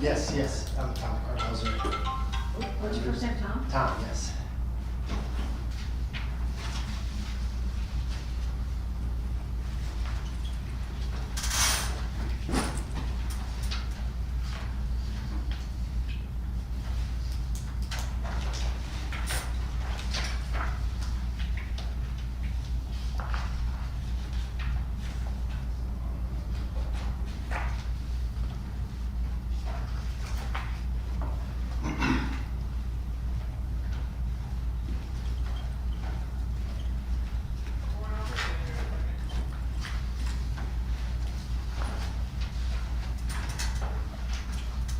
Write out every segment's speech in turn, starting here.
Yes, yes, I'm Tom Hauser. What's your first name, Tom? Tom, yes.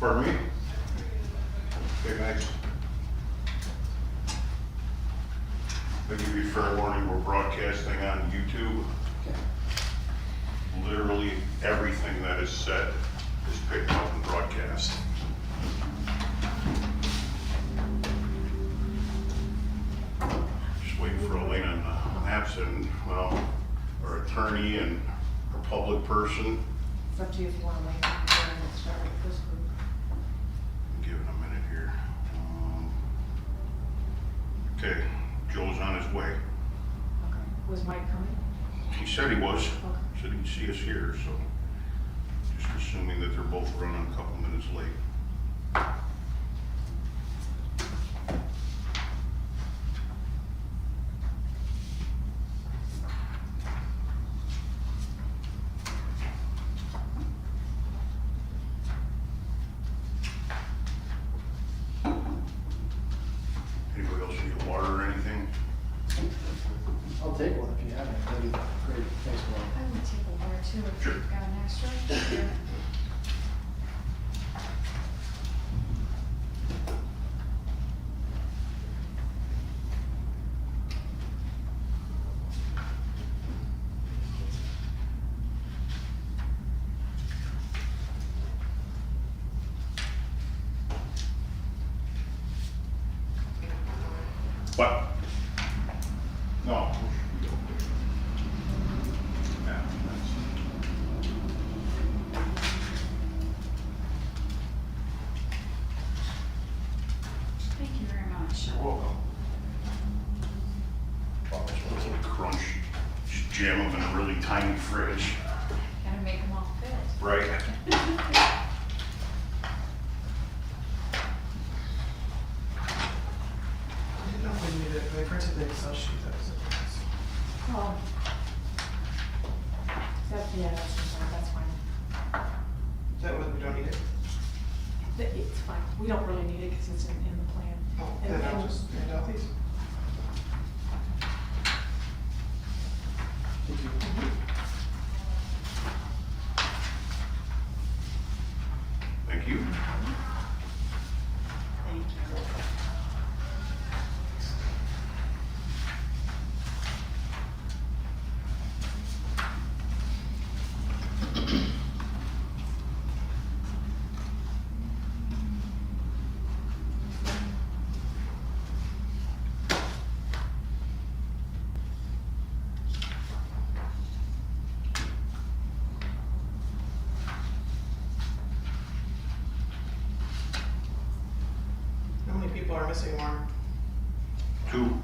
Pardon me? Okay, next. Let me give you fair warning, we're broadcasting on YouTube. Okay. Literally everything that is said is picked up and broadcast. Just waiting for Elena and Maps and, well, our attorney and our public person. It's up to you if you want to wait and start with this group. Give it a minute here. Okay, Joe's on his way. Okay. Was Mike coming? He said he was. Okay. Said he'd see us here, so just assuming that they're both running a couple minutes late. Anybody else need water or anything? I'll take one if you have it. That'd be great. Thanks, Will. I would take a water too if Sure. you've got an extra. What? No. Yeah, Thank you very much. you're welcome. Oh, this one's a little crunchy. Just jam them in a really tiny fridge. Gotta make them all fit. Right. I didn't know if we needed it, but I printed the Excel sheet that was in this. Oh. Yeah, that's fine. Is that what, we don't need it? It's fine. We don't really need it because it's in the plan. Oh, And- then I'll and- just hand out these. Thank you. Thank you. Thank you. How many people are missing, Mark? 2.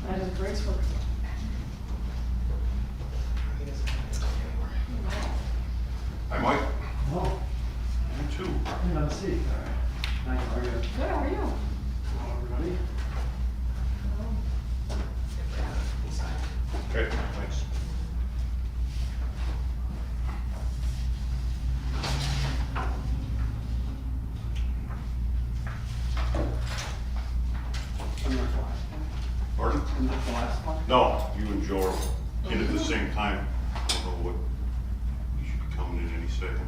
That is great work. He doesn't have it anymore. Hi, Mike. Oh, You too. I'm gonna see. All right. Nice, how are you? Good, how are you? Hello, everybody. Okay, thanks. I'm not the last one. Pardon? I'm not the last one. No, you and Joe are in at the same time. I don't know what, you should be coming in any second.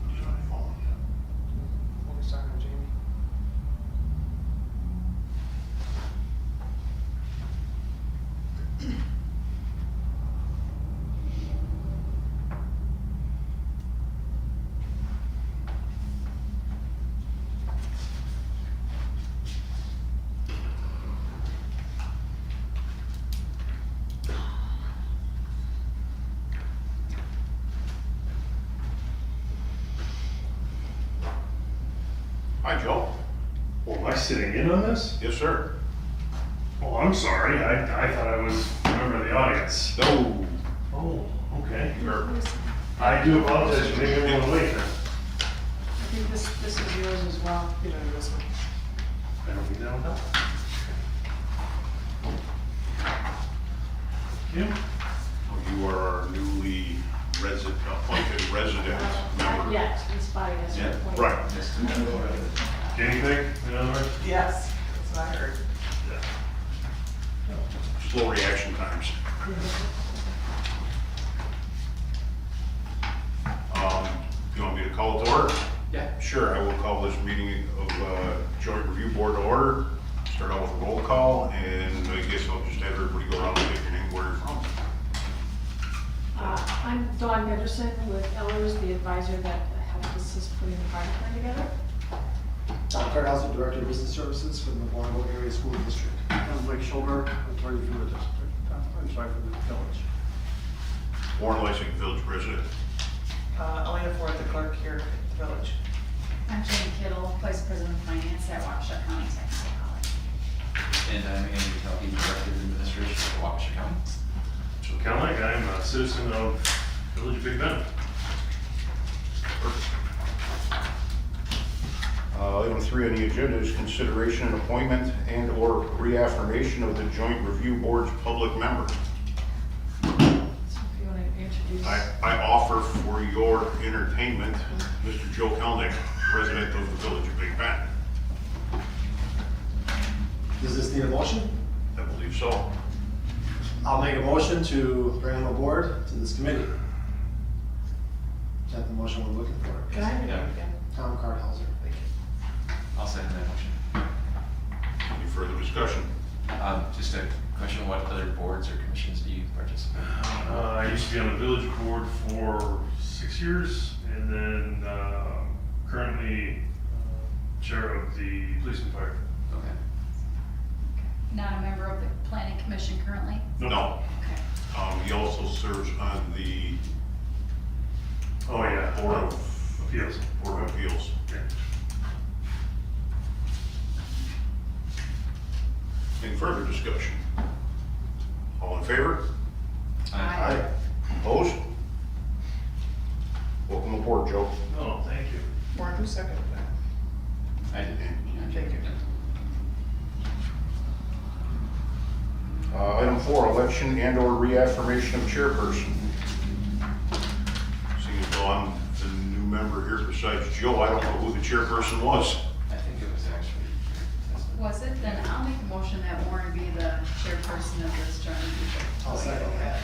He's on the phone. What was talking to Jamie? Hi, Joe. Well, am I sitting in on this? Yes, sir. Oh, I'm sorry. I thought I was a member of the audience. No. Oh, okay. You're, I do apologize for making everyone wait then. I think this is yours as well. You know, this one. I don't think that will help. Thank you. you are our newly appointed resident Not member. yet, in spite of Yeah, this. right. Guinea pig, in other words? Yes, that's what I heard. Slow reaction times. You want me to call it to order? Yeah. Sure, I will call this meeting of Joint Review Board to order. Start out with a roll call, and I guess I'll just have everybody go around and take your name, where you're from. I'm Dawn Gunderson with Ellers, the advisor that helped assist putting the project plan together. Tom Cardozo, Director of Business Services for the Bonneville Area School District. I'm Blake Schulberg, attorney for the district, I'm sorry, for the village. Warren Lysing, Village President. Elena Ford, the clerk here at the village. I'm Jane Kittle, Vice President of Finance at Waukesha County Technical College. And I'm Andrew Kelly, Director of Administration for Waukesha County. So kind of like I'm a citizen of Village of Big Bend. Item 3 on the agenda is consideration and appointment and/or reaffirmation of the Joint Review Board's public member. So if you want to introduce. I offer for your entertainment, Mr. Joe Kelnick, resident of the Village of Big Bend. Does this need a motion? I believe so. I'll make a motion to bring him aboard to this committee. Is that the motion we're looking for? Can I have your Yeah. name again? Tom Cardozo. I'll second that motion. Any further discussion? Just a question, what other boards or commissions do you participate in? I used to be on the village board for 6 years, and then currently chair of the police and fire. Okay. Not a member of the planning commission currently? No. Okay. He also serves on the Oh, yeah. Board of Appeals. Board of Appeals. Yeah. Any further discussion? All in favor? Aye. Opposed? Welcome aboard, Joe. Oh, thank you. Warren, who seconded that? I did. Thank you. Item 4, election and/or reaffirmation of chairperson. Seeing as though I'm the new member here besides Joe, I don't know who the chairperson was. I think it was actually Was it? Then I'll make a motion that Warren be the chairperson of this joint review. I'll second that.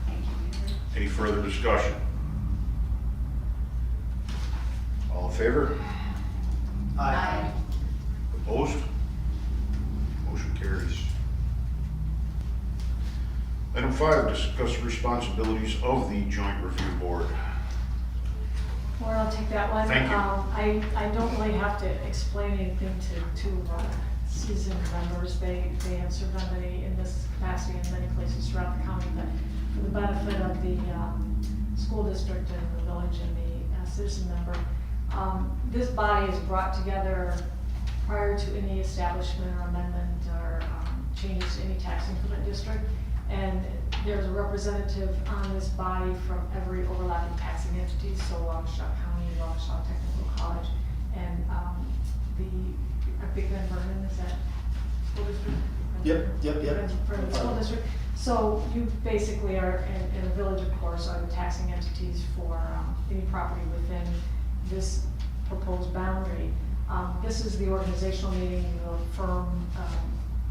Thank you. Any further discussion? All in favor? Aye. Opposed? Motion carries. Item 5, discuss responsibilities of the joint review board. Or I'll take that one. Thank you. I don't really have to explain anything to seasoned members. They have served on in this capacity in many places throughout the county, but for the benefit of the school district and the village and the citizen member, this body is brought together prior to any establishment or amendment or changes to any tax increment district. And there's a representative on this body from every overlapping taxing entity, so Waukesha County, Waukesha Technical College, and I think Ben Vernon, is that school district? Yep. For the school district. So you basically are, in the village, of course, are the taxing entities for any property within this proposed boundary. This is the organizational meeting. The firm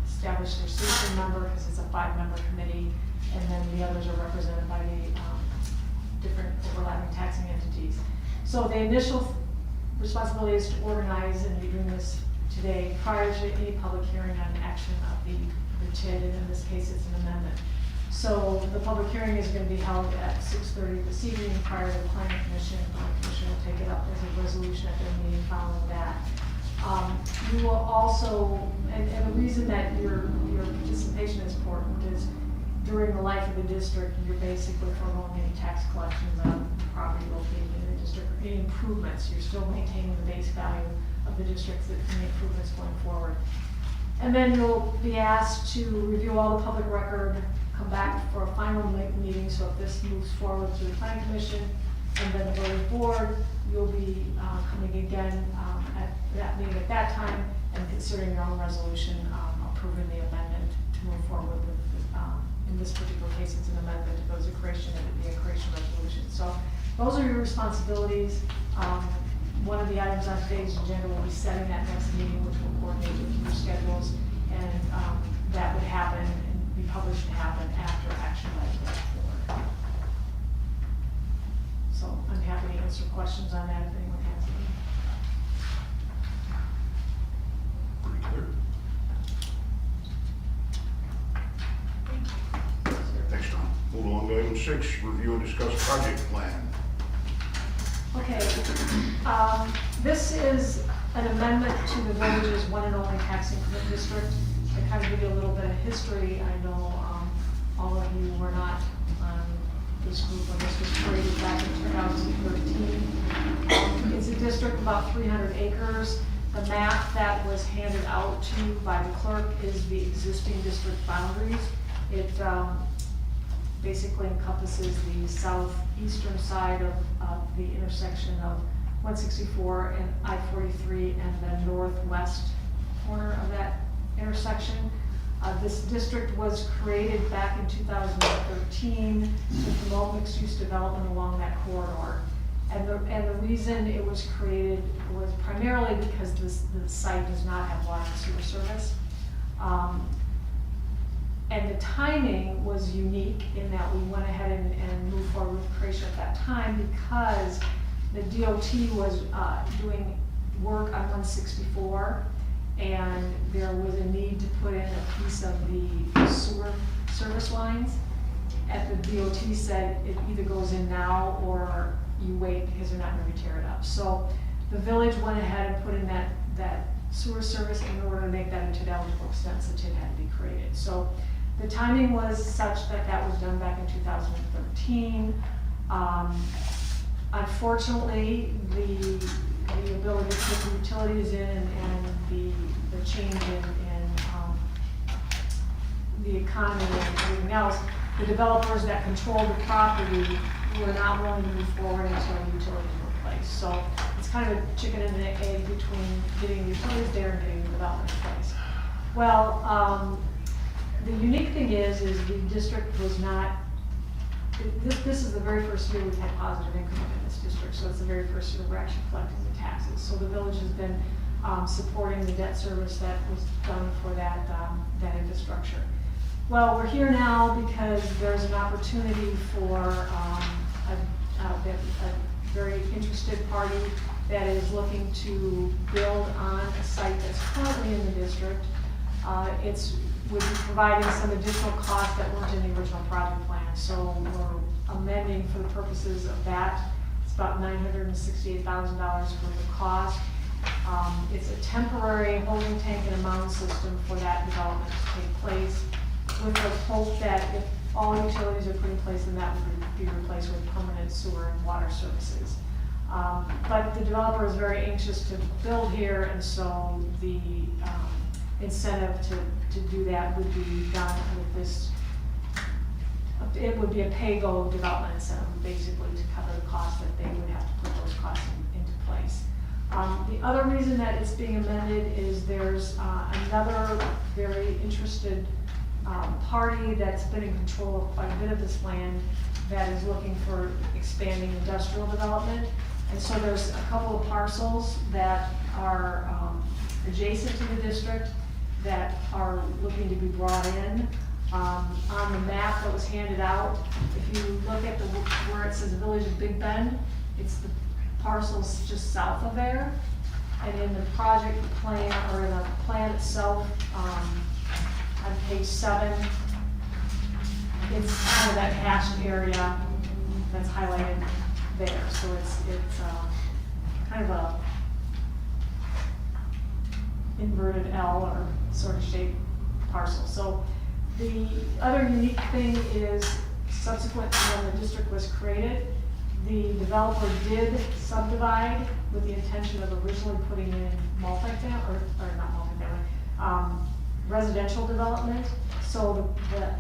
establish their citizen member, because it's a 5-member committee, and then the others are represented by the different overlapping taxing entities. So the initial responsibility is to organize, and you're doing this today, prior to any public hearing on action of the TID, and in this case, it's an amendment. So the public hearing is going to be held at 6:30 this evening prior to the planning commission. The planning commission will take it up as a resolution at their meeting following that. You will also, and the reason that your participation is important is during the life of the district, you're basically foregoing any tax collections on property located in the district, or any improvements. You're still maintaining the base value of the districts, that any improvements going forward. And then you'll be asked to review all the public record, come back for a final meeting. So if this moves forward to the planning commission and then the village board, you'll be coming again at that meeting at that time and considering your own resolution approving the amendment to move forward with, in this particular case, it's an amendment. If it was a creation, it would be a creation resolution. So those are your responsibilities. One of the items on today's agenda will be setting that next meeting, which will coordinate with your schedules, and that would happen and be published to happen after action by the board. So I'm happy to answer questions on that if anyone has any. Pretty clear. Thanks, Tom. Move along to item 6, review and discuss project plan. Okay, this is an amendment to the village's one and only tax increment district. To kind of give you a little bit of history, I know all of you were not on this group when this was created back in 2013. It's a district of about 300 acres. The map that was handed out to you by the clerk is the existing district boundaries. It basically encompasses the southeastern side of the intersection of 164 and I-43 and the northwest corner of that intersection. This district was created back in 2013 to promote mixed-use development along that corridor. And the reason it was created was primarily because the site does not have water and sewer service. And the timing was unique in that we went ahead and moved forward with creation at that time because the DOT was doing work on 164, and there was a need to put in a piece of the sewer service lines. And the DOT said it either goes in now or you wait because they're not going to tear it up. So the village went ahead and put in that sewer service in order to make that a TID eligible expense. The TID had to be created. So the timing was such that that was done back in 2013. Unfortunately, the ability to put the utilities in and the change in the economy and everything else, the developers that control the property were not willing to move forward until the utilities were placed. So it's kind of a chicken and an egg between getting the utilities there and getting the development in place. Well, the unique thing is the district was not, this is the very first year we've had positive income in this district, so it's the very first year we're actually collecting the taxes. So the village has been supporting the debt service that was done for that, that infrastructure. Well, we're here now because there's an opportunity for a very interested party that is looking to build on a site that's currently in the district. It's would be providing some additional costs that weren't in the original project plan. So we're amending for the purposes of that. It's about $968,000 for the cost. It's a temporary holding tank and a mound system for that development to take place, with the hope that if all utilities are put in place, then that would be replaced with permanent sewer and water services. But the developer is very anxious to build here, and so the incentive to do that would be done with this. It would be a pay-go development incentive, basically, to cover the cost that they would have to put those costs into place. The other reason that it's being amended is there's another very interested party that's been in control of quite a bit of this land that is looking for expanding industrial development. And so there's a couple of parcels that are adjacent to the district that are looking to be brought in. On the map that was handed out, if you look at where it says Village of Big Bend, it's the parcels just south of there. And in the project plan, or in the plan itself, on page 7, it's kind of that hashed area that's highlighted there. So it's kind of a inverted L or sort of shaped parcel. So the other unique thing is, subsequent to when the district was created, the developer did subdivide with the intention of originally putting in multifamily, or not multifamily, residential development. So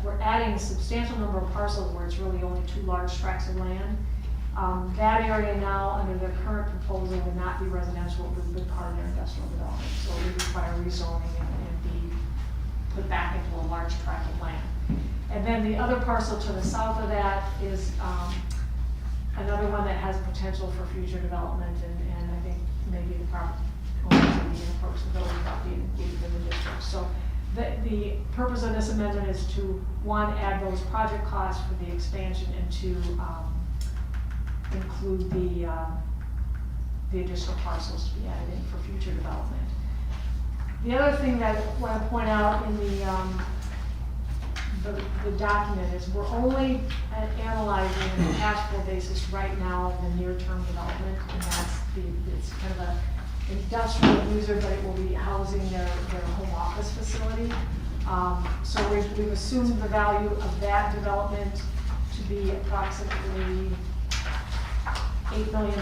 we're adding a substantial number of parcels where it's really only 2 large tracts of land. That area now, under their current proposal, would not be residential, it would be part of their industrial development. So it would require rezoning and be put back into a large tract of land. And then the other parcel to the south of that is another one that has potential for future development, and I think maybe the property owners would be in approachability about being included in the district. So the purpose of this amendment is to, 1, add those project costs for the expansion, and 2, include the additional parcels to be added in for future development. The other thing that I want to point out in the document is we're only analyzing on a cash flow basis right now the near-term development, and it's kind of a industrial user, but it will be housing their home office facility. So we've assumed the value of that development to be approximately $8 million.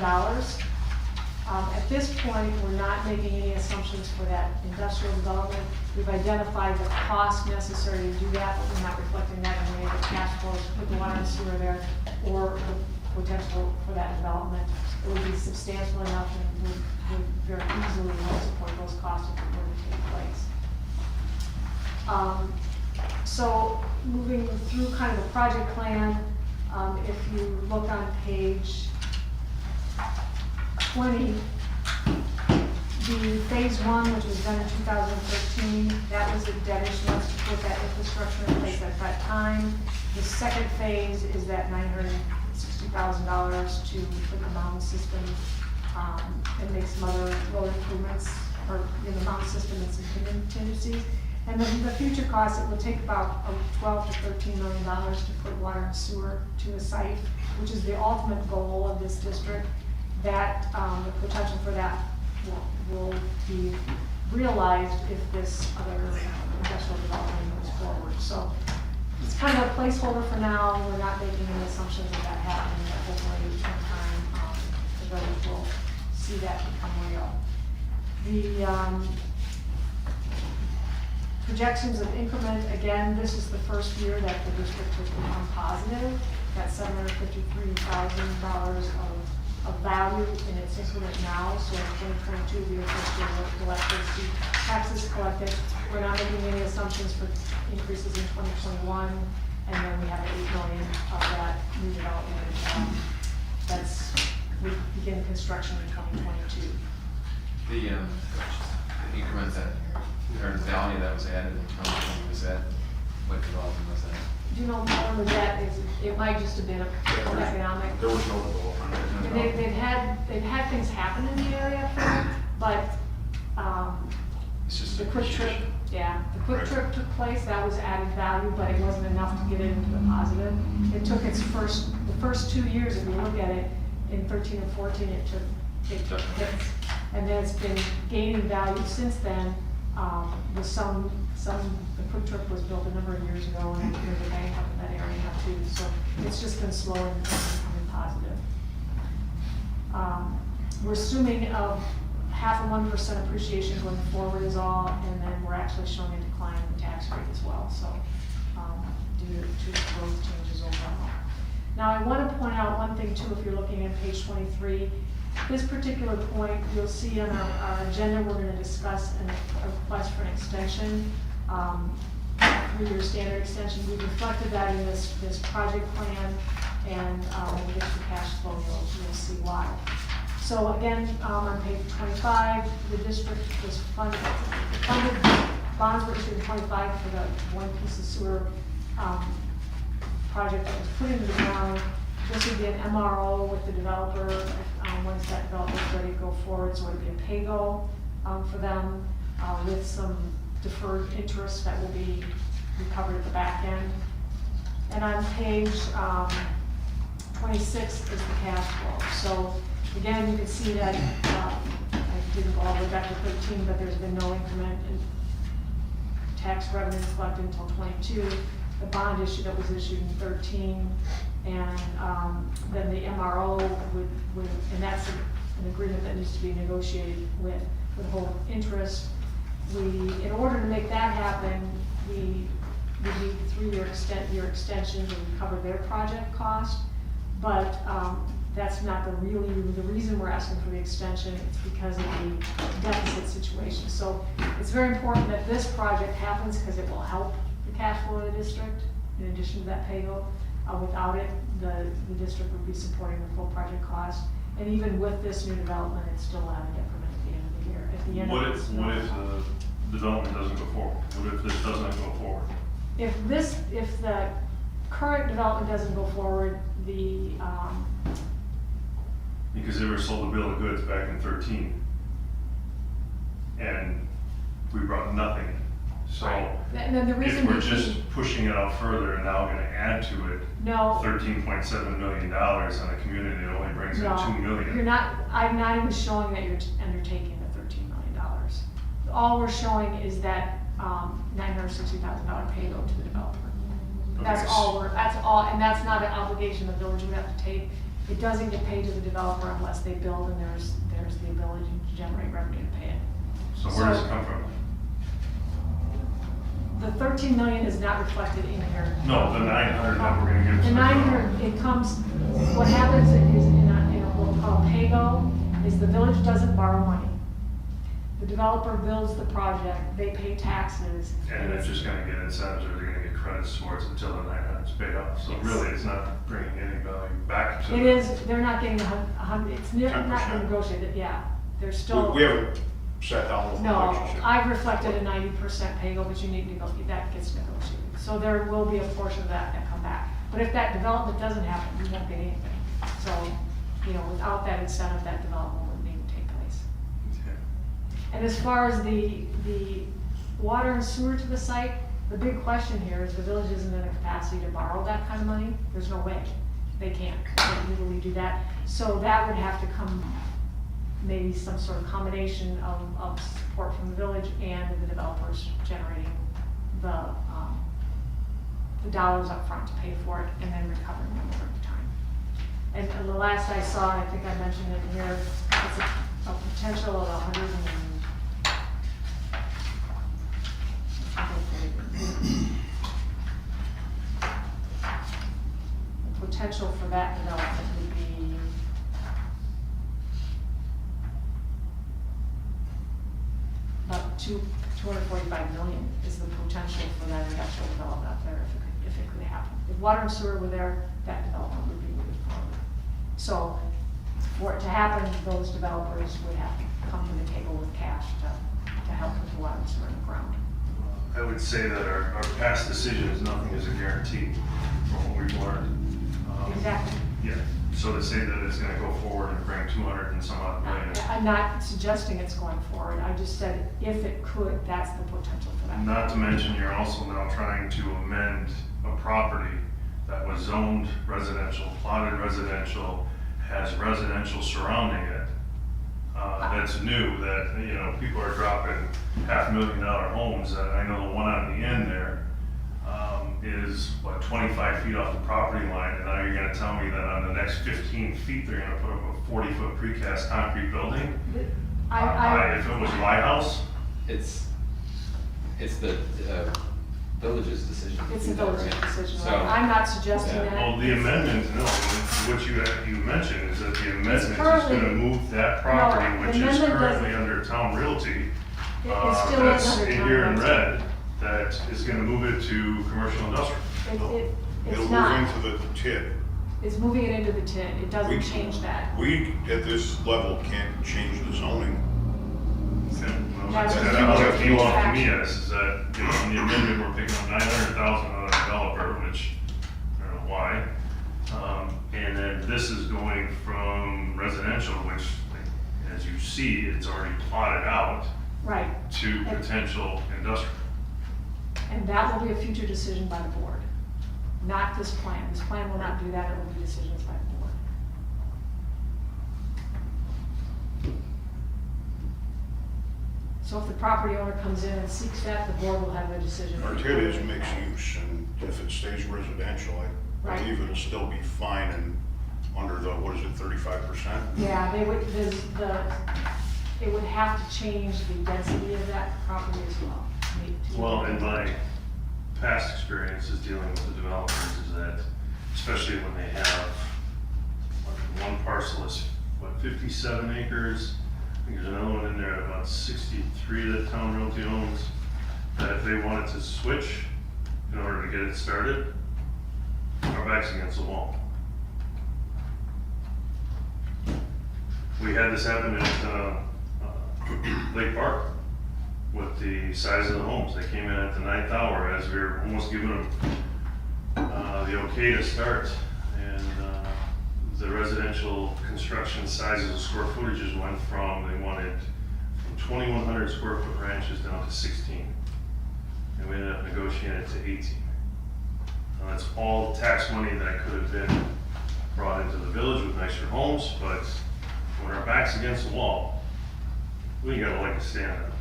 At this point, we're not making any assumptions for that industrial development. We've identified the cost necessary to do that, but we're not reflecting that in any of the cash flows to put the water and sewer there, or the potential for that development. It would be substantial enough and would very easily help support those costs if it were to take place. So moving through kind of the project plan, if you look on page 20, the phase 1, which was done in 2013, that was the debt issuance to put that infrastructure in place at that time. The second phase is that $960,000 to put the mountain system and make some other road improvements, or in the mountain system and some contingencies. And then the future costs, it will take about $12 to $13 million to put water and sewer to the site, which is the ultimate goal of this district. That the potential for that will be realized if this other industrial development moves forward. So it's kind of a placeholder for now. We're not making any assumptions of that happening, but hopefully in time the village will see that become real. The projections of increment, again, this is the first year that the district has become positive. That's $753,000 of value in its increment now. So in 2022, we are first year to collect those taxes collected. We're not making any assumptions for increases in 2021, and then we have $8 million of that new development. We begin construction in 2022. that was added in 2020, was that, what development was that? Do you know more with that, is, it might just have been an economic. There was no development. And they've had things happen in the area, but, It's just the quick trip, appreciation. yeah, the quick trip took place, that was added value, but it wasn't enough to get it into the positive. It took the first 2 years, if you look at it, in 13 and 14, it took hits. And then it's been gaining value since then, with the quick trip was built a number of years ago, and there's a bank up in that area now too, so it's just been slow and becoming positive. We're assuming of 0.5% appreciation going forward is all, and then we're actually showing a decline in the tax rate as well, so, due to growth changes overall. Now, I want to point out one thing too, if you're looking at page 23, this particular point, you'll see on our agenda, we're going to discuss a request for an extension, 3-year standard extension. We've reflected that in this project plan, and when we get to cash flow, you'll see why. So again, on page 25, the district was funded bonds were issued in 25 for the one piece of sewer project that was put into the ground. This would be an MRO with the developer, once that developer is ready to go forward, so it would be a pay-go for them, with some deferred interest that will be recovered at the back end. And on page 26 is the cash flow. So again, you can see that, I didn't go all the way back to 13, but there's been no increment in tax revenues collected until 22. The bond issue that was issued in 13, and then the MRO would, and that's an agreement that needs to be negotiated with whole interest. In order to make that happen, we need 3-year extension to cover their project cost, but that's not the reason we're asking for the extension. It's because of the deficit situation. So it's very important that this project happens because it will help the cash flow of the district in addition to that pay-go. Without it, the district would be supporting the full project cost. And even with this new development, it's still at a decrement at the end of the year. At the end What of if this the development doesn't go forward? What if this doesn't go forward? If the current development doesn't go forward, Because they were sold a bill of goods back in 13. And we brought nothing in. So and then the reason if we're we just keep- pushing it out further and now gonna add to it No. $13.7 million on a community that only brings in No, $2 million. I'm not even showing that you're undertaking the $13 million. All we're showing is that $960,000 paygo to the developer. That's all, and that's not an obligation the village would have to take. It doesn't get paid to the developer unless they build and there's the ability to generate revenue to pay it. So where does it come from? The 13 million is not reflected in here. No, the 900 that we're gonna give to The the 900, it comes, what happens is in a what we call pay-go, is the village doesn't borrow money. The developer builds the project, they pay taxes. And they're it's- just gonna get incentives or they're gonna get credits towards it until the 900 is paid off. So Yes. really, it's not bringing any value back to. It is, they're not getting a hundred, it's not 10%. negotiated, yeah, they're still. We haven't sat down with the No, relationship. I've reflected a 90% pay-go, but you need to go, that gets negotiated. So there will be a portion of that come back. But if that development doesn't happen, you won't get anything. So, without that incentive, that development wouldn't even take place. Okay. And as far as the water and sewer to the site, the big question here is the village isn't in a capacity to borrow that kind of money. There's no way. They can't legally do that. So that would have to come, maybe some sort of combination of support from the village and the developers generating the dollars up front to pay for it and then recovering them over time. And the last I saw, I think I mentioned it here, it's a potential of 100 the potential for that development would be about 245 million is the potential for that industrial development out there if it could happen. If water and sewer were there, that development would be moving forward. So for it to happen, those developers would have to come to the table with cash to help with the water and sewer in the ground. I would say that our past decisions, nothing is a guarantee from what we've learned. Exactly. Yeah, so to say that it's gonna go forward and bring 200 and some odd million, I'm not suggesting it's going forward, I just said if it could, that's the potential for that. not to mention you're also now trying to amend a property that was zoned residential, plotted residential, has residential surrounding it. That's new, that, you know, people are dropping $500,000 homes, I know the one on the end there, is, what, 25 feet off the property line, and now you're gonna tell me that on the next 15 feet, they're gonna put up a 40-foot precast concrete building? If it was my house, It's the village's decision. to It's do a that, village's right? decision, So- right? I'm not suggesting Yeah. that. well, the amendment, no, what you mentioned is that the amendment is currently- gonna move that property, No, the which is amendment currently doesn't- under town realty. It still That's is under in town here in realty. red, that is gonna move it to commercial industrial. It's It'll move not, into the TID. it's moving it into the TID, it doesn't We- change that. We, at this level, can't change the zoning. Okay, well, That's that's a what future you want from me action. is that, you know, in the amendment, we're picking up 900,000 on a developer, which, I don't know why. And then this is going from residential, which, like, as you see, it's already plotted out, Right, to potential industrial. and that will be a future decision by the board, not this plan. This plan will not do that, it will be decisions by the board. So if the property owner comes in and seeks that, the board will have a decision. Our TID is mixed use, and if it stays residential, I Right. believe it'll still be fine and under the, what is it, 35%? Yeah, they would, it would have to change the density of that property as well. Well, in my past experiences dealing with the developers is that, especially when they have, one parcel is, what, 57 acres? I think there's another one in there at about 63 that Town Realty owns, that if they wanted to switch in order to get it started, our back's against the wall. We had this happen at Lake Park with the size of the homes. They came in at the 9th hour as we were almost giving them the okay to start. And the residential construction sizes of square footages went from, they wanted from 2,100 square foot ranches down to 16. And we ended up negotiating it to 18. Now that's all tax money that could have been brought into the village with nicer homes, but when our back's against the wall, we ain't got a leg to stand on.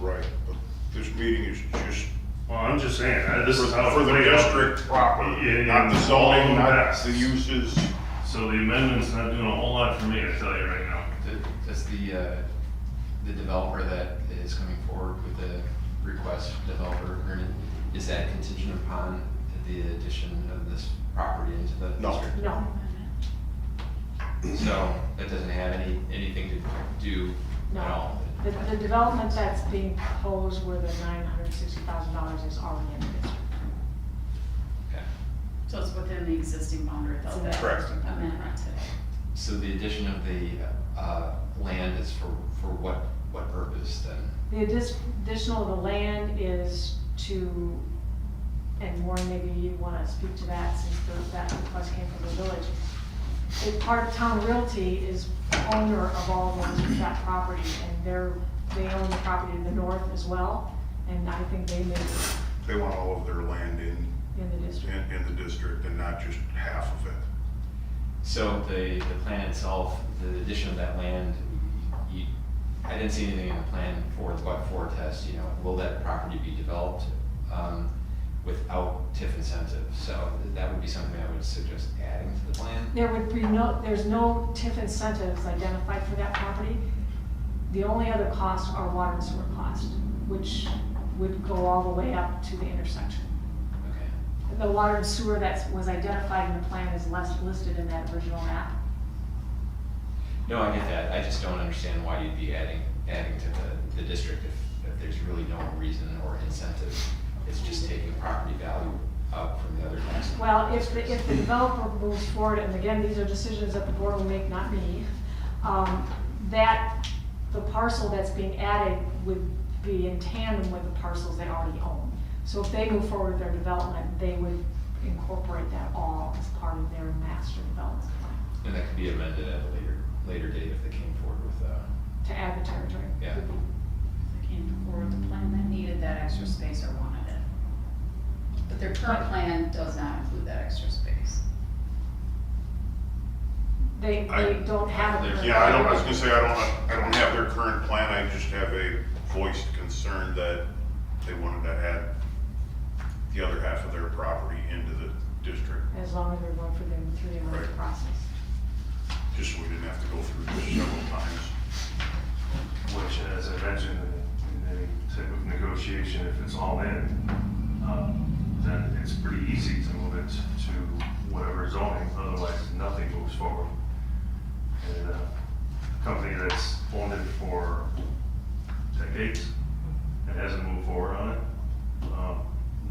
Right, but this meeting is just Well, I'm just saying, this is how. for it the played out. district proper, Yeah, not the it's all zoning, not past. the uses. So the amendment's not doing a whole lot for me, I tell you right now. Does the developer that is coming forward with the request developer agreement, is that contingent upon the addition of this property into the No. district? No, So that doesn't have anything to do at no. all? The development that's being proposed where the $960,000 is already in the district. Okay. So it's within the existing boundary though, that Correct. amendment today. So the addition of the land is for what purpose then? The additional of the land is to, and Warren, maybe you want to speak to that since that request came from the village. A part of Town Realty is owner of all of that property, and they own the property to the north as well, and I think they may be They want all of their land in in the district. the district and not just half of it. So the plan itself, the addition of that land, I didn't see anything in the plan for the but-for test, you know, will that property be developed without TIF incentives? So that would be something I would suggest adding to the plan. There's no TIF incentives identified for that property. The only other costs are water and sewer costs, which would go all the way up to the intersection. Okay. The water and sewer that was identified in the plan is listed in that original map. No, I get that. I just don't understand why you'd be adding to the district if there's really no reason or incentive. It's just taking property value up from the other tax. Well, if the developer moves forward, and again, these are decisions that the board will make, not me, that the parcel that's being added would be in tandem with the parcels they already own. So if they move forward with their development, they would incorporate that all as part of their master development plan, And that could be amended at a later date if they came forward with, to add the territory. Yeah. Could be. They came forward with a plan that needed that extra space or wanted it. But their current plan does not include that extra space. They don't have. a current Yeah, I was plan. gonna say, I don't have their current plan, I just have a voiced concern that they wanted to add the other half of their property into the district, As long as they're going through the emergency Right. process. just so we didn't have to go through this several times. Which, as I mentioned, in any type of negotiation, if it's all in, then it's pretty easy to move it to whatever zoning, otherwise nothing moves forward. And a company that's owned it for decades and hasn't moved forward on it,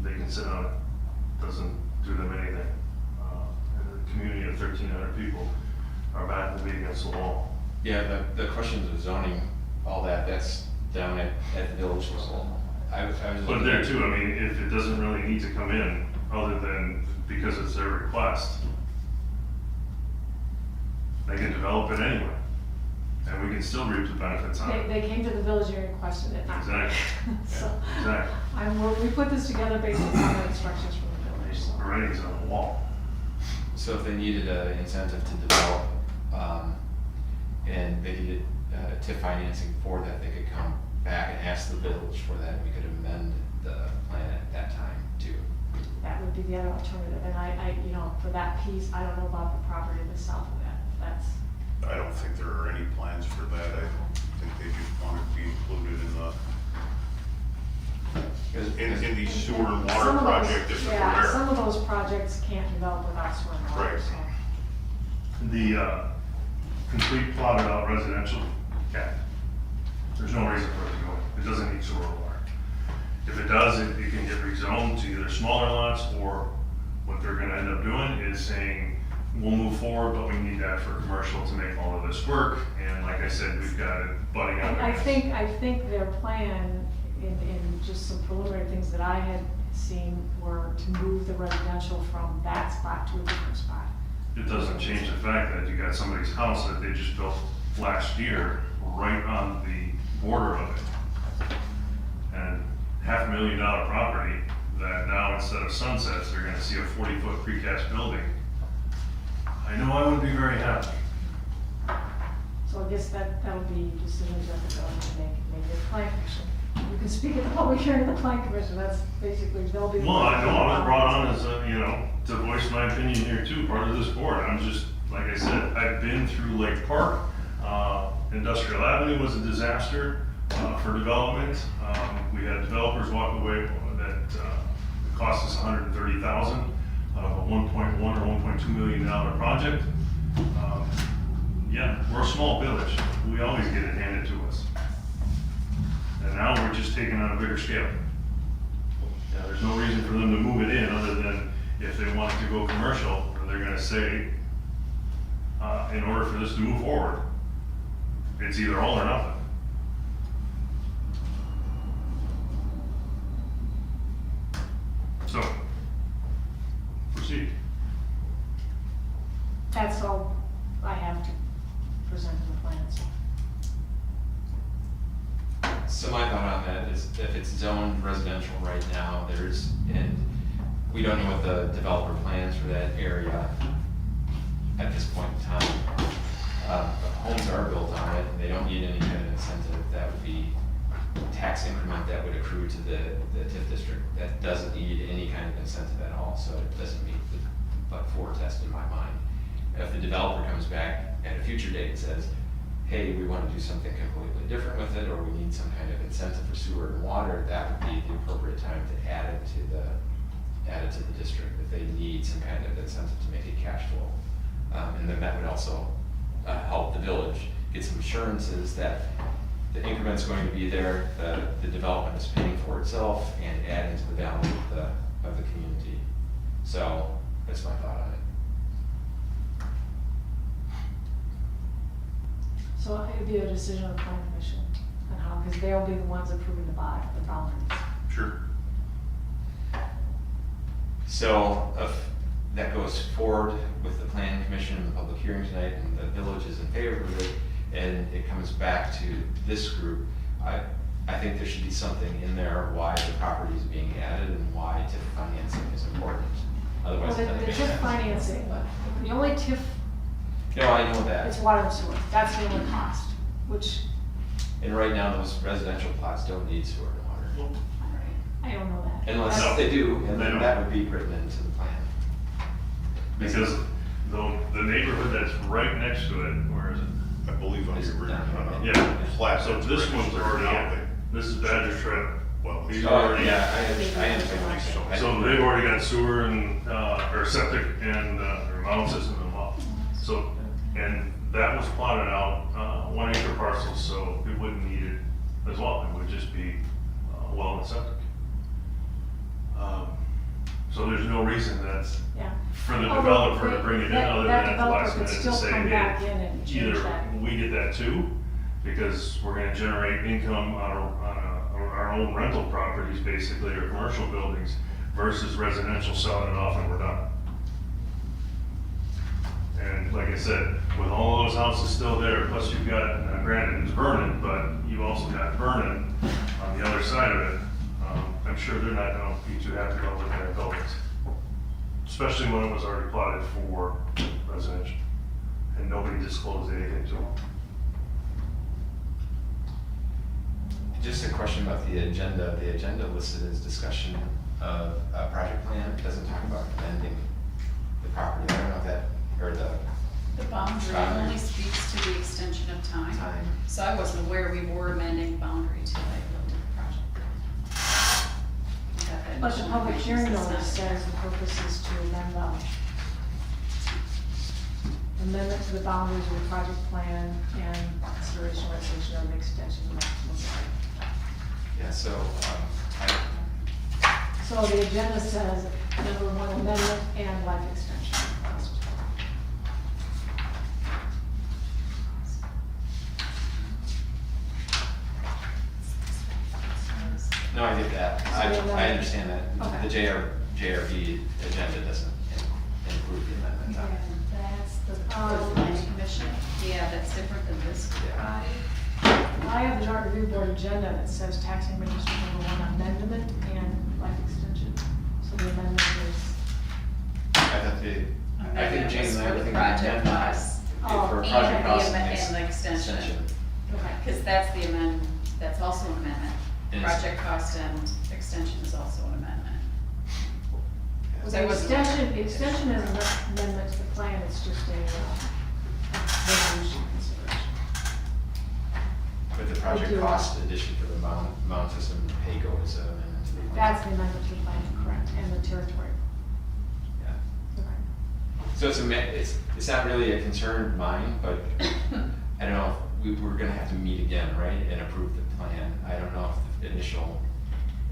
they can sit on it, doesn't do them anything. And a community of 1,300 people are back to be against the wall. yeah, the questions of zoning, all that, that's down at the village level. I was But looking there at- too, I mean, if it doesn't really need to come in, other than because it's their request, they can develop it anyway, and we can still reap the benefits on it. They came to the village and requested it, not. Exactly. So, Exactly. we put this together based on the instructions from the village, so. The writing's on the wall. So if they needed an incentive to develop, and they needed TIF financing for that, they could come back and ask the village for that, and we could amend the plan at that time too. That would be the other alternative, and I, you know, for that piece, I don't know about the property to the south of that, that's, I don't think there are any plans for that, I think they just want it to be included in the sewer and water some of those, project if it were yeah, there. some of those projects can't develop without sewer and water, Right. so. The complete plotted out residential, yeah, there's no reason for it to go in. It doesn't need sewer or water. If it does, it can get rezoned to either smaller lots, or what they're gonna end up doing is saying, we'll move forward, but we need that for commercial to make all of this work. And like I said, we've got it butting up. I think their plan, in just some preliminary things that I had seen, were to move the residential from that spot to a different spot. It doesn't change the fact that you got somebody's house that they just built last year right on the border of it. And $500,000 property that now, instead of sunsets, they're gonna see a 40-foot precast building. I know I would be very happy. So I guess that'll be decisions that the village will make, maybe the plan commission. You can speak at the public hearing of the plan commission, that's basically, they'll be. Well, I know I was brought on as a, to voice my opinion here too, part of this board. I'm just, like I said, I've been through Lake Park. Industrial Avenue was a disaster, for development. We had developers walk away that, it cost us $130,000 out of a $1.1 or $1.2 million project. Yeah, we're a small village. We always get it handed to us. And now we're just taking on a bigger scale. Now, there's no reason for them to move it in, other than if they want it to go commercial, they're gonna say, in order for this to move forward, it's either all or nothing. So, proceed. That's all I have to present in the plan, so. So my thought on that is if it's zoned residential right now, and we don't know what the developer plans for that area at this point in time. Homes are built on it, and they don't need any kind of incentive. That would be tax increment that would accrue to the TIF district. That doesn't need any kind of incentive at all, so it doesn't meet the but-for test in my mind. If the developer comes back at a future date and says, hey, we want to do something completely different with it, or we need some kind of incentive for sewer and water, that would be the appropriate time to add it to the district, if they need some kind of incentive to make it cash flow. And then that would also help the village get some assurances that the increment's going to be there, the development is paying for itself, and adding to the value of the community. So, that's my thought on it. So it would be a decision of the plan commission. on how, because they'll be the ones approving the boundaries. Sure. So if that goes forward with the planning commission and the public hearing tonight, and the village is in favor of it, and it comes back to this group, I think there should be something in there why the property is being added and why TIF financing is important. Well, Otherwise, the it doesn't make TIF sense. financing, the only TIF, No, I know it's that. water and sewer, that's the only cost, which, And right now, those residential plots don't need sewer and water. I don't know that. Unless That's- they do, and They then don't. that would be written into the plan. Because the neighborhood that's right next to it, where is it? I believe on Is the it original. down here? Yeah. Plat So that's this one's registered already now, in. This is Badger Trail. Well, He's it's- already- Yeah, I understand. I So didn't- they've already got sewer and, or septic and, or mound system and well. So, and that was plotted out, 1 acre parcel, so it wouldn't need it as well. It would just be, well and septic. So there's no reason that's, Yeah. for the Although developer to they- bring it in that- other that than at the developer last could minute to still say, come back in hey, and change either that. we get that too, because we're gonna generate income on our own rental properties basically, or commercial buildings, versus residential selling it off and we're done. And like I said, with all those houses still there, plus you've got, now granted it's Vernon, but you've also got Vernon on the other side of it. I'm sure they're not gonna be too happy about looking at buildings. Especially when it was already plotted for residential, and nobody disclosed anything to them. Just a question about the agenda. The agenda listed as discussion of a project plan. It doesn't talk about amending the property. I don't know if that, or the The boundary Boundary. only speaks to the extension of time. time. So I wasn't aware we were amending boundary till I looked at the project. I got that But the initial public information, hearing so it's notice not- says the purpose is to amend amendment to the boundaries of the project plan and consideration resolution of the extension of maximum site. Yeah, so, So the agenda says, number 1, amendment and life extension request. no, I get that. So the I amendment- understand that. Okay. The JRB agenda doesn't include the amendment. on it. That's the, Um, the planning commission, yeah, that's different than this Yeah. body. I have the Art Review Board agenda that says taxing register number 1, amendment and life extension. So the amendment is, I thought the, I Amendment think Jane was and I for were the thinking project amendment costs. Oh, for And project the costs and the extension. okay. Because that's the amendment, that's also an amendment. And it's- Project cost and extension is also an amendment. Yeah. So I wasn't- The extension is an amendment to the plan, it's just a resolution consideration. But the project do. cost addition for the mound system and pay-go is an amendment to the. That's the amendment to the plan, correct, and the territory. Yeah. Okay. So it's not really a concern of mine, but I don't know, if we're gonna have to meet again, right, and approve the plan. I don't know if the initial,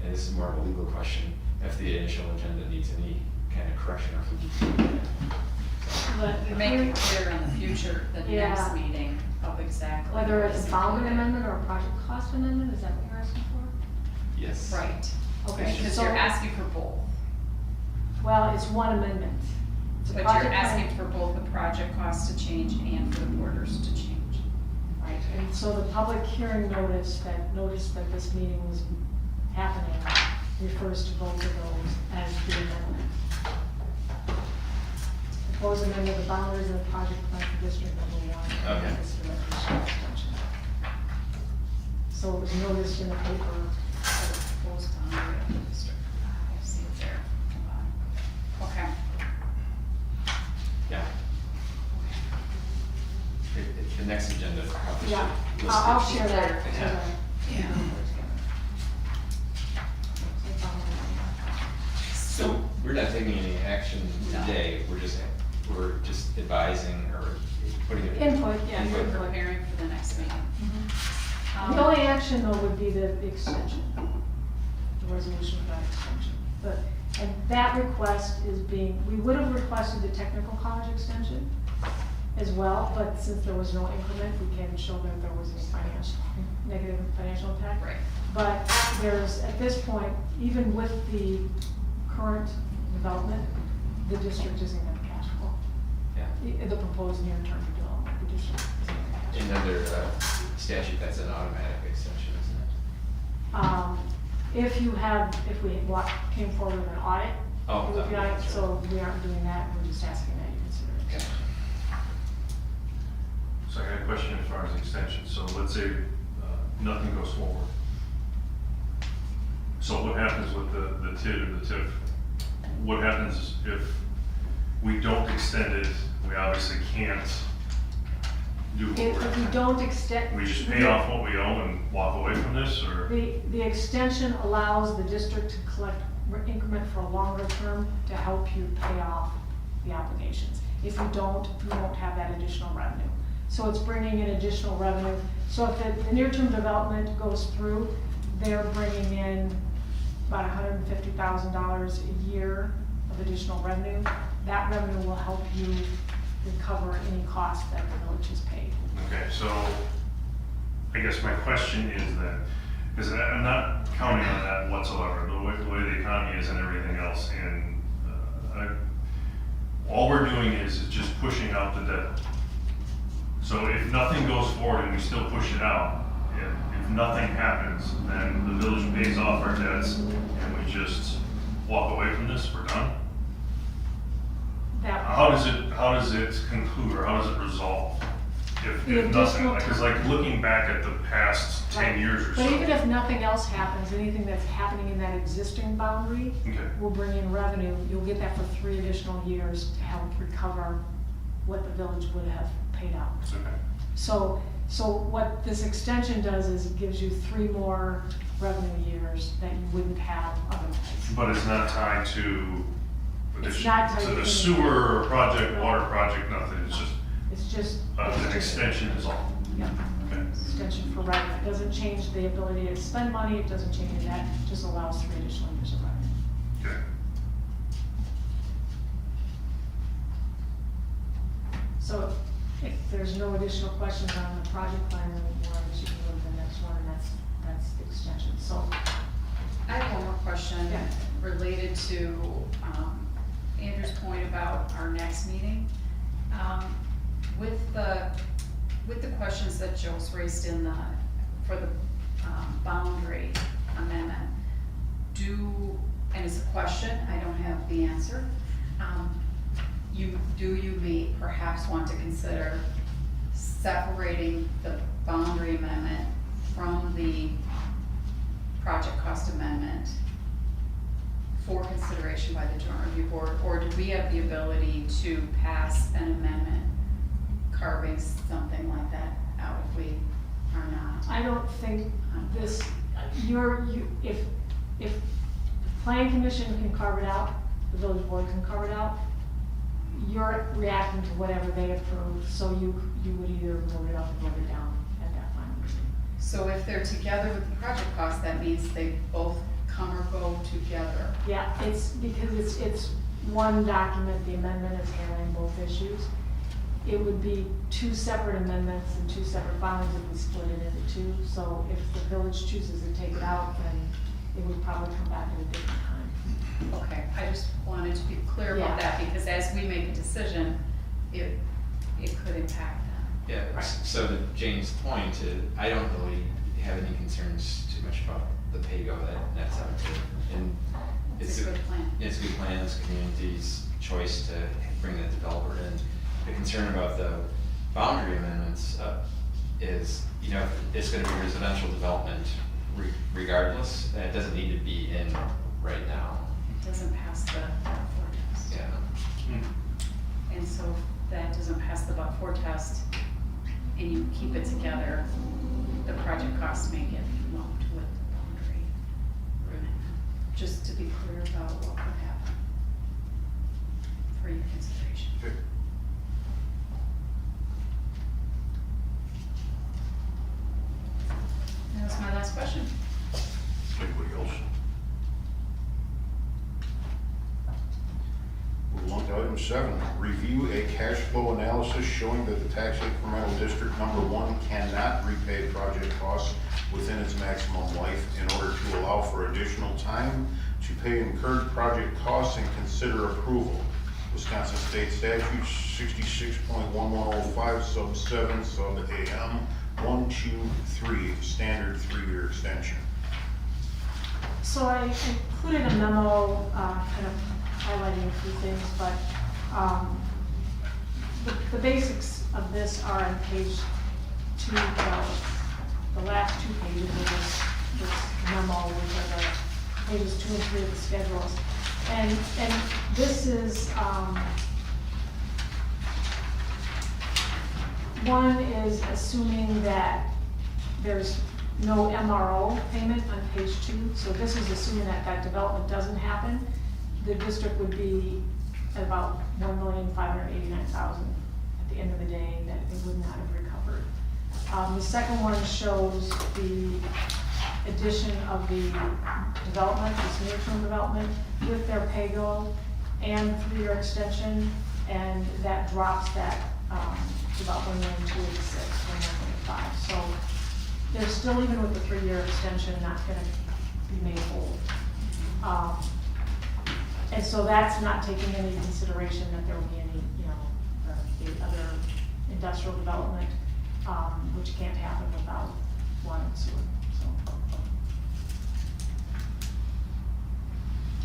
and this is more of a legal question, if the initial agenda needs any kind of correction or if we need to. But Make it clear in the future, the Yeah. next meeting of exactly. whether what it's is a boundary included. amendment or a project cost amendment, is that what you're asking for? Yes. Right, Okay, because so, you're asking for both, well, it's one amendment. It's a but project you're plan. asking for both the project costs to change and for the borders to change. Right, and so the public hearing notice that this meeting was happening refers to both of those as the amendment. Proposed amendment of the boundaries of the project plan for district number 1. and Okay. this is the resolution extension. So it was noticed in the paper. For the proposed boundary of the district. I see it there. Hold on. Okay. Yeah. The next agenda probably Yeah, should list I'll it. share that. Yeah. Yeah. So we're not taking any action No. today, we're just advising or putting it. Input, yeah, And we're input. preparing for the next meeting. The only action though would be the extension, the resolution of that extension. But, and that request is being, we would have requested the technical college extension, as well, but since there was no increment, we can't show that there was any negative financial impact. Right. But there's, at this point, even with the current development, the district isn't gonna cash flow. Yeah. The proposed near-term development, the district isn't gonna cash flow. And under statute, that's an automatic extension, isn't it? If you have, if we came forward with an audit, Oh, it would be okay, audit, sure. so we aren't doing that, we're just asking that you consider it. Okay. So I got a question as far as extension. So let's say nothing goes forward. So what happens with the TID or the TIF? What happens if we don't extend it? We obviously can't do what we're If we don't extend. We just pay off what we owe and walk away from this, or? The extension allows the district to collect increment for a longer term to help you pay off the obligations. If you don't, you won't have that additional revenue. So it's bringing in additional revenue. So if the near-term development goes through, they're bringing in about $150,000 a year of additional revenue. That revenue will help you recover any costs that the village has paid. Okay, so I guess my question is that, because I'm not counting on that whatsoever, the way the economy is and everything else, and all we're doing is just pushing out the debt. So if nothing goes forward and we still push it out, if nothing happens, then the village pays off our debts and we just walk away from this, we're done? How does it conclude, or how does it resolve? If The nothing, additional- because like looking back at the past 10 years or so. But even if nothing else happens, anything that's happening in that existing boundary Okay, will bring in revenue. You'll get that for 3 additional years to help recover what the village would have paid out. okay. So what this extension does is it gives you 3 more revenue years that you wouldn't have otherwise. But it's not tied to It's not tied to the anything. sewer project, No. water project, nothing, it's just It's just. an extension is all. Yeah, Okay. extension for revenue. It doesn't change the ability to spend money, it doesn't change that, it just allows 3 additional years of revenue. Okay. So if there's no additional questions on the project plan, then we'll just go to the next one, and that's the extension. So, I have one more question Yeah. related to Andrew's point about our next meeting. With the questions that Joe's raised for the boundary amendment, and it's a question, I don't have the answer. You may perhaps want to consider separating the boundary amendment from the project cost amendment for consideration by the joint review board, or do we have the ability to pass an amendment carving something like that out if we are not? I don't think this, if the planning commission can carve it out, the village board can carve it out, you're reacting to whatever they approve, so you would either vote it up or vote it down at that final meeting. So if they're together with the project cost, that means they both come or go together. Yeah, it's because it's one document, the amendment is handling both issues. It would be 2 separate amendments and 2 separate filings if we split it into 2. So if the village chooses to take it out, then it would probably come back at a different time. Okay, I just wanted to be clear about Yeah. that, because as we make a decision, it could impact them. Yeah, so to Jane's point, I don't really have any concerns too much about the pay-go that's out there. And It's a good plan. It's a good plan, it's the community's choice to bring the developer in. The concern about the boundary amendments is, it's gonna be residential development regardless, and it doesn't need to be in right now. It doesn't pass the but-for test. Yeah. And so if that doesn't pass the but-for test, and you keep it together, the project costs may get lumped with the boundary amendment. Just to be clear about what could happen for your consideration. Okay. That was my last question. Anybody else? Move along to item 7, review a cash flow analysis showing that the tax incremental district number 1 cannot repay project costs within its maximum life in order to allow for additional time to pay incurred project costs and consider approval. Wisconsin State Statute 66.1105 sub 7 sub AM 1, 2, 3, standard 3-year extension. So I included a memo, kind of highlighting a few things, but the basics of this are on page 2, the last 2 pages of this memo, which are the pages 2 and 3 of the schedules. And this is, one is assuming that there's no MRO payment on page 2, so this is assuming that that development doesn't happen. The district would be at about $1,589,000 at the end of the day that it would not have recovered. The second one shows the addition of the development, this near-term development, with their pay-go and 3-year extension, and that drops that to about $1,286,000, $1,105,000. So they're still, even with the 3-year extension, not gonna be made whole. And so that's not taking any consideration that there will be any, the other industrial development, which can't happen without water and sewer,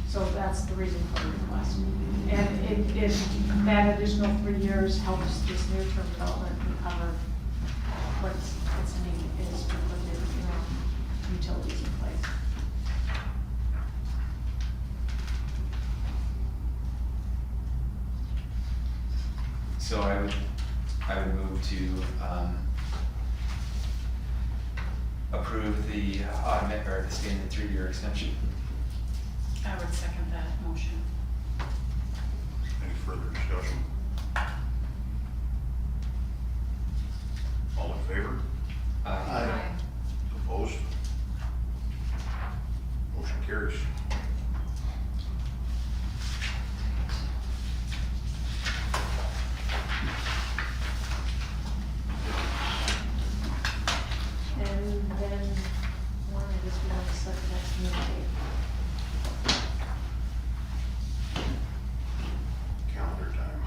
so that's the reason for the request. And that additional 3 years helps this near-term development recover what's needed is to put the, utilities in place. So I would move to approve the the standard 3-year extension. I would second that motion. Any further discussion? All in favor? Aye. Opposed? Motion carries. And then, I guess we want to set the next meeting date. Calendar time.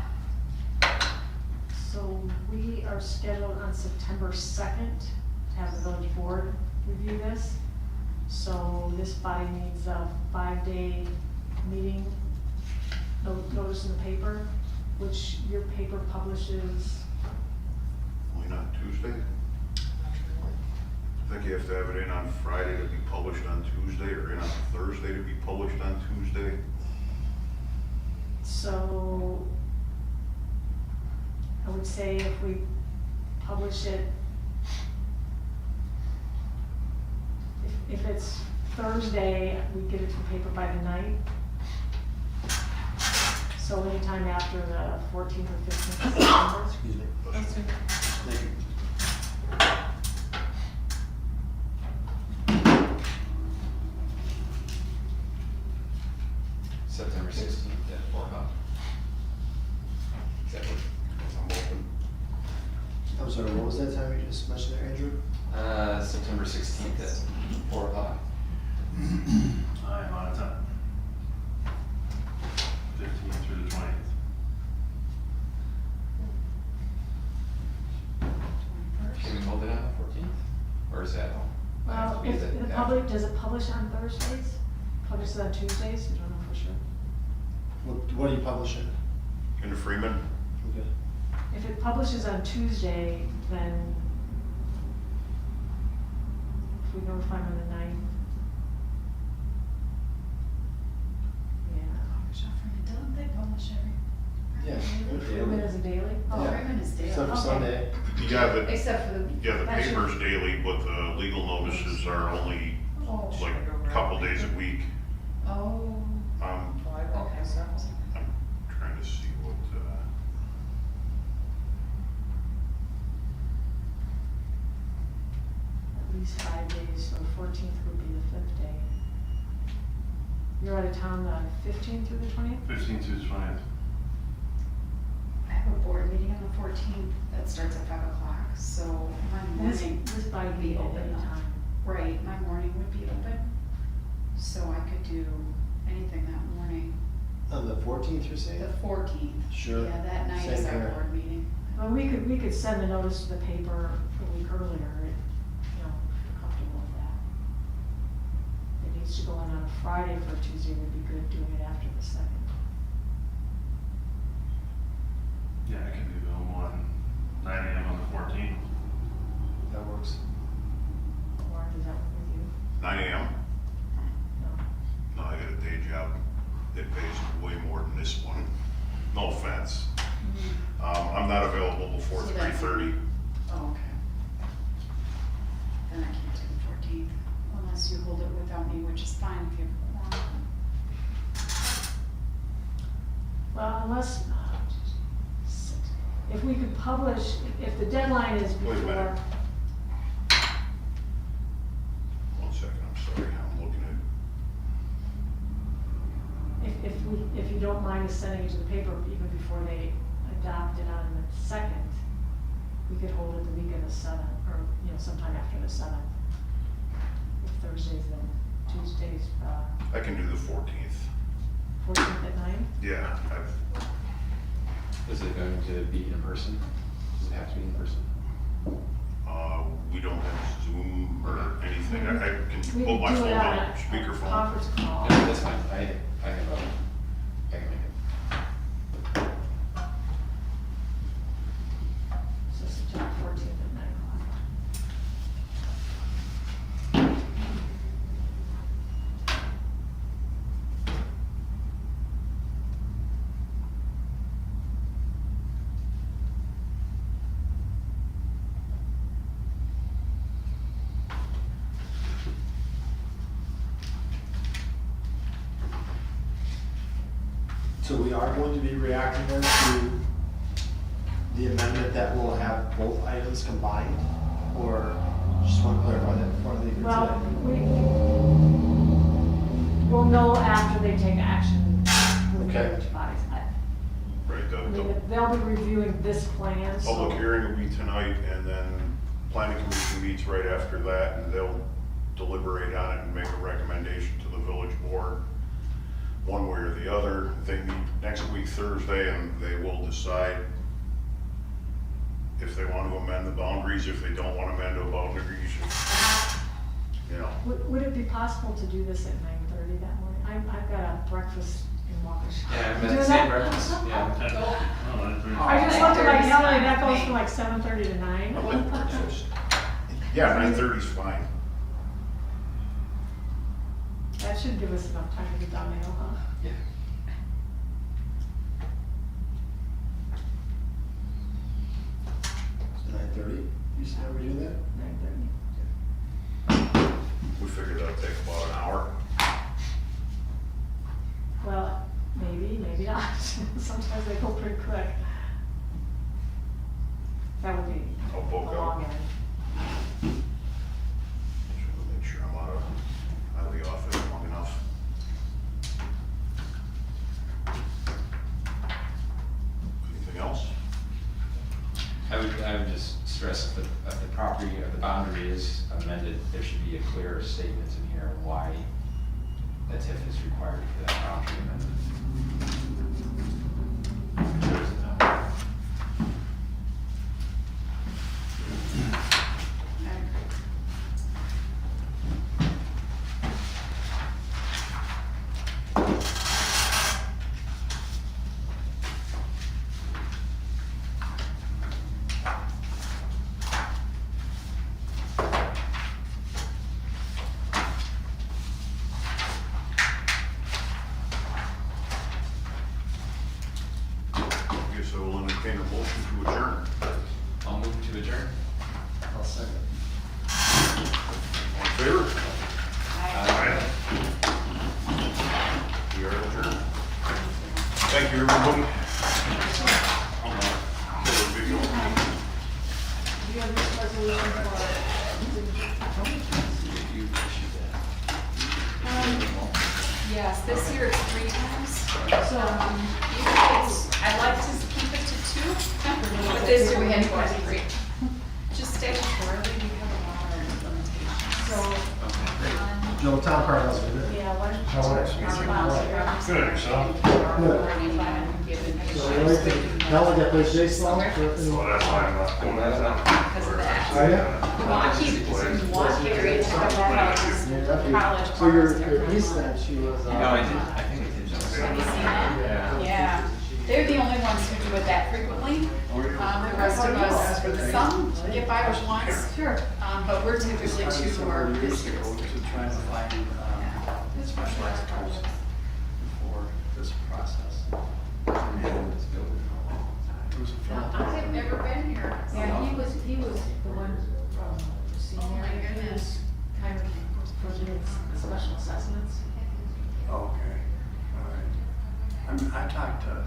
So we are scheduled on September 2nd to have the village board review this. So this body needs a 5-day meeting, notice in the paper, which your paper publishes. Only not Tuesday? I think you have to have it in on Friday to be published on Tuesday, or in on Thursday to be published on Tuesday. So I would say if we publish it, if it's Thursday, we get it to the paper by the night. So anytime after the 14th or 15th of September. Excuse me. Thank you. September 16th at 4 o'clock. Is that what? I'm open. I'm sorry, what was that time you just mentioned there, Andrew? September 16th at 4 o'clock. I'm out of time. 15th through the 20th. Can we hold it on the 14th? Or is that? Well, if the public, does it publish on Thursdays? Publishes on Tuesdays? I don't know for sure. What are you publishing? In the Freeman? Okay. If it publishes on Tuesday, then if we notify them on the 9th. Yeah. Don't they publish every? Yeah. Freeman is a daily? Oh, Yeah. Freeman is daily. Except for Okay. Sunday. Yeah, Except for the. yeah, the That should- paper's daily, but the legal notices are only Oh. like a couple days a week. Oh. Okay. I'm trying to see what, At least 5 days, so the 14th would be the 5th day. You're out of town the 15th through the 20th? 15th through the 20th. board meeting on the 14th that starts at 5 o'clock, so my This, morning this body would be meeting at open. any time. Right, my morning would be open, so I could do anything that morning. On the 14th, you're saying? The 14th. Sure. Yeah, that night is Same our here. board meeting. Well, we could send a notice to the paper a week earlier, you know, if you're comfortable with that. If it needs to go in on a Friday for a Tuesday, would be good doing it after the 2nd. Yeah, I can be available on 9 AM on the 14th. That works. Warren, does that work with you? 9 AM? No. No, I got a day job that pays way more than this one. No offense. I'm not available before So that's- 3:30. Oh, okay. Then I can't do the 14th, unless you hold it without me, which is fine if you have a quorum. Well, unless, if we could publish, if the deadline is Wait a before. minute. 1 second, I'm sorry, I'm looking at, If you don't mind us sending it to the paper even before they adopt it on the 2nd, we could hold it the week of the 7th, or, you know, sometime after the 7th. If Thursdays, then Tuesdays, I can do the 14th. 14th at 9? Yeah, Is it going to be in person? Does it have to be in person? we don't have Zoom or anything. I We can pull my could do phone it on out, a speakerphone. conference call. No, that's fine, I can make it. So September 14th at 9 o'clock. So we are going to be reacting then to the amendment that will have both items combined? Or just want to clarify that before I leave here Well, today? we'll know after they take action with the Okay. village bodies. Right, I the mean, they'll be reviewing this plan, so. public hearing will be tonight, and then planning commission meets right after that, and they'll deliberate on it and make a recommendation to the village board, one way or the other. They meet next week Thursday, and they will decide if they want to amend the boundaries, if they don't want to amend the boundaries, you know. Would it be possible to do this at 9:30 that morning? I've got a breakfast in Waukesha. Yeah, I'm Do at the that? same breakfast, yeah. I just looked at my 9:30 's calendar, fine that with goes me. from like 7:30 to 9. I like breakfast. Yeah, 9:30 is fine. That should give us enough time to get down there, huh? Yeah. So 9:30, you said, are we doing that? 9:30. We figured that'd take about an hour. Well, maybe, maybe not. Sometimes they go pretty quick. That would be I'll a book long up. end. Just wanna make sure I'm out of the office long enough. Anything else? I would just stress if the property or the boundary is amended, there should be a clear statement in here why a TIF is required for that boundary amendment. Guess I will entertain a motion to adjourn. I'll move to adjourn. I'll second. All in favor? Aye. We are adjourned. Thank you, everybody. Video. Do you have this resolution for? Did you issue that? Um, Yes, this year it's 3 times. So, Usually I'd like to keep it to 2, but this year we had to go to 3. Just statutorily, we have a lot of limitations. so, Joe, town card has a minute. yeah, why don't you? How much? Good, yourself? So we're like, now we got those days long. Well, that's why I'm not going to town. Because of that. Oh, yeah? We want to keep, we want area to have college. So your bars, niece they're then, she was. No, I think I did know. Have you seen that? Yeah. Yeah, they're the only ones who do it that frequently. The rest of us, some get by with once, Sure. but we're typically 2 or this year. To try and find specialized tools for this process. And it was a film. I've never been here. Yeah, he was the one from senior. Oh my goodness. Kind of for doing special assessments. Okay, all right. I talked to